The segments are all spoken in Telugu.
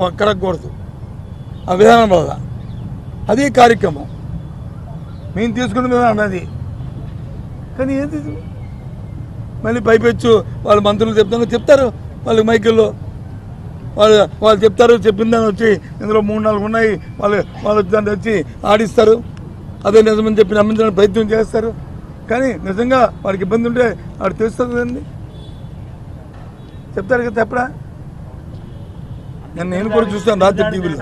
కడగకూడదు ఆ విధానం వల్ల అదే కార్యక్రమం మేము తీసుకున్న విధానం అది. కానీ ఏంటి మళ్ళీ పైపెచ్చు వాళ్ళ మంత్రులు చెప్తారు వాళ్ళ మైకుల్లో వాళ్ళు చెప్తారు, చెప్పిన దాన్ని వచ్చి ఇందులో 3-4 ఉన్నాయి వాళ్ళు దాన్ని వచ్చి ఆడిస్తారు, అదే నిజమని చెప్పి నమ్మించడానికి ప్రయత్నం చేస్తారు. కానీ నిజంగా వాడికి ఇబ్బంది ఉంటే వాడు తెలుస్తుంది కదండి, చెప్తారు కదా. చెప్పరా నేను కూడా చూస్తాను రాత్రి టీవీలో.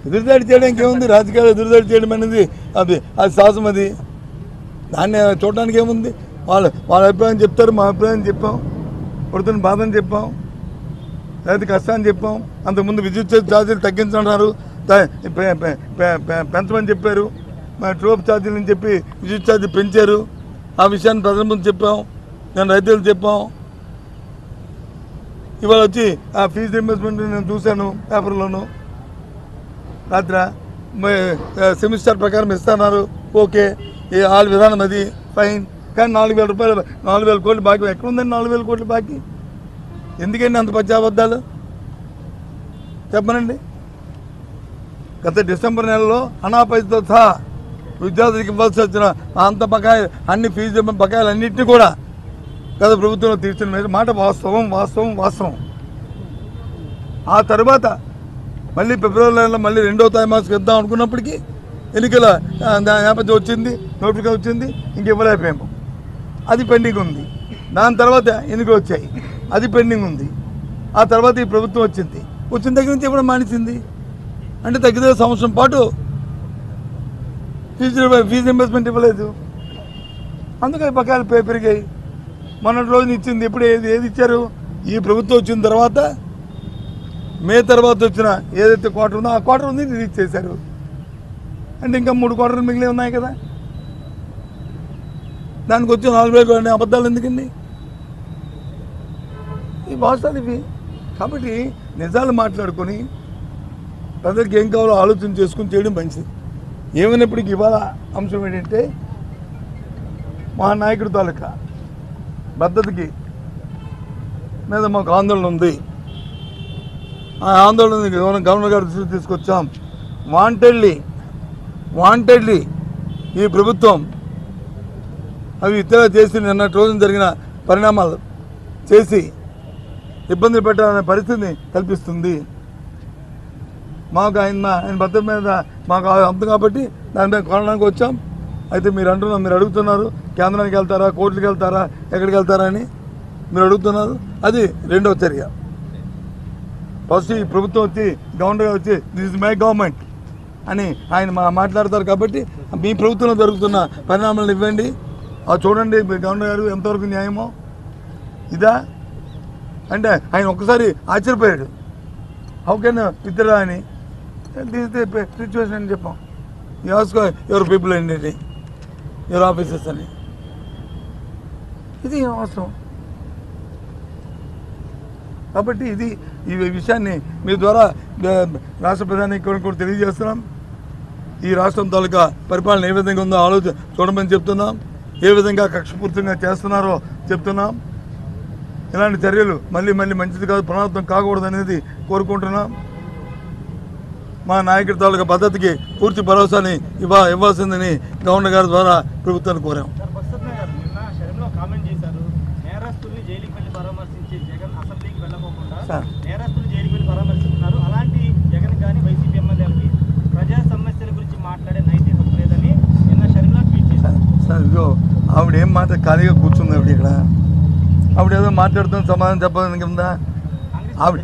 ఎదురుదాడి చేయడానికి ఏముంది, రాజకీయాలు ఎదురుదాడి చేయడం అనేది అది సాహసం. అది దాన్ని చూడడానికి ఏముంది, వాళ్ళ అభిప్రాయం చెప్తారు, మా అభిప్రాయం చెప్పాం, పడుతున్న బాధని చెప్పాం, లేకపోతే కష్టాన్ని చెప్పాం. అంతకుముందు విద్యుత్ ఛార్జీలు తగ్గించన్నారు, పెంచమని చెప్పారు, మా ట్రోప్ ఛార్జీలు అని చెప్పి విద్యుత్ ఛార్జీలు పెంచారు. ఆ విషయాన్ని ప్రజల ముందు చెప్పాం, నేను రైతులు చెప్పాం. ఇవాళ వచ్చి ఆ ఫీజు రీయింబర్స్మెంట్ నేను చూశాను పేపర్లోను. రాత్రి సెమిస్టర్ ప్రకారం ఇస్తున్నారు, ఓకే, వాళ్ళ విధానం అది ఫైన్. కానీ 4,000 రూపాయలు 4,000 కోట్లు బాకీ ఎక్కడ ఉందండి? 4,000 కోట్లు బాకీ ఎందుకండి అంత పచ్చాబద్దాలు చెప్పనండి. గత డిసెంబర్ నెలలో అనాపైతో సహా విద్యార్థులకు ఇవ్వాల్సి వచ్చిన అంత బకాయి అన్ని ఫీజు బకాయిలు అన్నింటినీ కూడా గత ప్రభుత్వంలో తీర్చిన మాట వాస్తవం. ఆ తర్వాత మళ్ళీ ఫిబ్రవరి నెలలో మళ్ళీ 2వ త్రైమాసికం ఇద్దాం అనుకున్నప్పటికీ ఎన్నికల నేపథ్యం వచ్చింది, నోటిఫికేషన్ వచ్చింది, ఇంక ఇవ్వలేకపోయాము. అది పెండింగ్ ఉంది. దాని తర్వాత ఎన్నికలు వచ్చాయి, అది పెండింగ్ ఉంది. ఆ తర్వాత ఈ ప్రభుత్వం వచ్చిన దగ్గర నుంచి ఇవ్వడం మానేసింది. అంటే తగ్గితే సంవత్సరం పాటు ఫీజు రీయింబర్స్మెంట్ ఇవ్వలేదు. అందుకని బకాయిలు పెరిగాయి. మొన్నటి రోజున ఇచ్చింది ఎప్పుడు ఏది ఇచ్చారు? ఈ ప్రభుత్వం వచ్చిన తర్వాత మే తర్వాత వచ్చిన ఏదైతే క్వార్టర్ ఉందో ఆ క్వార్టర్ ఉంది రిలీజ్ చేశారు. అంటే ఇంకా 3 క్వార్టర్లు మిగిలి ఉన్నాయి కదా, దానికి వచ్చి 4,000 కోట్లు అబద్ధాలు ఎందుకండి? ఈ వాస్తవాలు ఇవి. కాబట్టి నిజాలు మాట్లాడుకొని ప్రజలకు ఏం కావాలో ఆలోచన చేసుకుని చేయడం మంచిది. ఏమైనప్పటికీ ఇవాళ అంశం ఏంటంటే మా నాయకుడి తాలూకా పద్ధతికి మీద మాకు ఆందోళన ఉంది. ఆ ఆందోళన గవర్నర్ గారి దృష్టికి తీసుకొచ్చాం. వాంటెడ్లీ ఈ ప్రభుత్వం అవి ఇతర చేసి నిన్నటి రోజున జరిగిన పరిణామాలు చేసి ఇబ్బందులు పెట్టాలనే పరిస్థితిని కల్పిస్తుంది. మాకు ఆయన భద్రత మీద మాకు అంత కాబట్టి దాని మీద కొనడానికి వచ్చాం. అయితే మీరు అడుగుతున్నారు కేంద్రానికి వెళ్తారా, కోర్టులకు వెళ్తారా, ఎక్కడికి వెళ్తారా అని మీరు అడుగుతున్నారు. అది 2వ చర్య. ఫస్ట్ ఈ ప్రభుత్వం వచ్చి గవర్నర్ గారు వచ్చి దిస్ ఇస్ మై గవర్నమెంట్ అని ఆయన మాట్లాడతారు. కాబట్టి మీ ప్రభుత్వంలో జరుగుతున్న పరిణామాలను ఇవ్వండి, చూడండి గవర్నర్ గారు ఎంతవరకు న్యాయమో ఇదా అంటే ఆయన ఒక్కసారి ఆశ్చర్యపోయాడు. హౌ కెన్ విత్డ్రా అని, దిస్ ది సిచ్యువేషన్ అని చెప్పాం. యూ ఆస్క్ యువర్ పీపుల్ అండి, యువర్ ఆఫీసర్స్ అని. ఇది అవసరం. కాబట్టి ఈ విషయాన్ని మీ ద్వారా రాష్ట్ర ప్రధానికి కూడా తెలియజేస్తున్నాం. ఈ రాష్ట్రం తాలూకా పరిపాలన ఏ విధంగా ఉందో ఆలోచన చూడమని చెప్తున్నాం. ఏ విధంగా కక్షపూర్తంగా చేస్తున్నారో చెప్తున్నాం. ఇలాంటి చర్యలు మళ్ళీ మంచిది కాదు, పునరావృతం కాకూడదు అనేది కోరుకుంటున్నాం. మా నాయకుడి తాలూకా పద్ధతికి పూర్తి భరోసాని ఇవ్వాల్సిందని గవర్నర్ గారి ద్వారా ప్రభుత్వాన్ని కోరాం. సార్ ఇదిగో ఆవిడ ఏం ఖాళీగా కూర్చుంది. ఆవిడ ఇక్కడ ఆవిడ ఏదో మాట్లాడుతున్న సమాధానం చెప్పాలని కింద ఆవిడ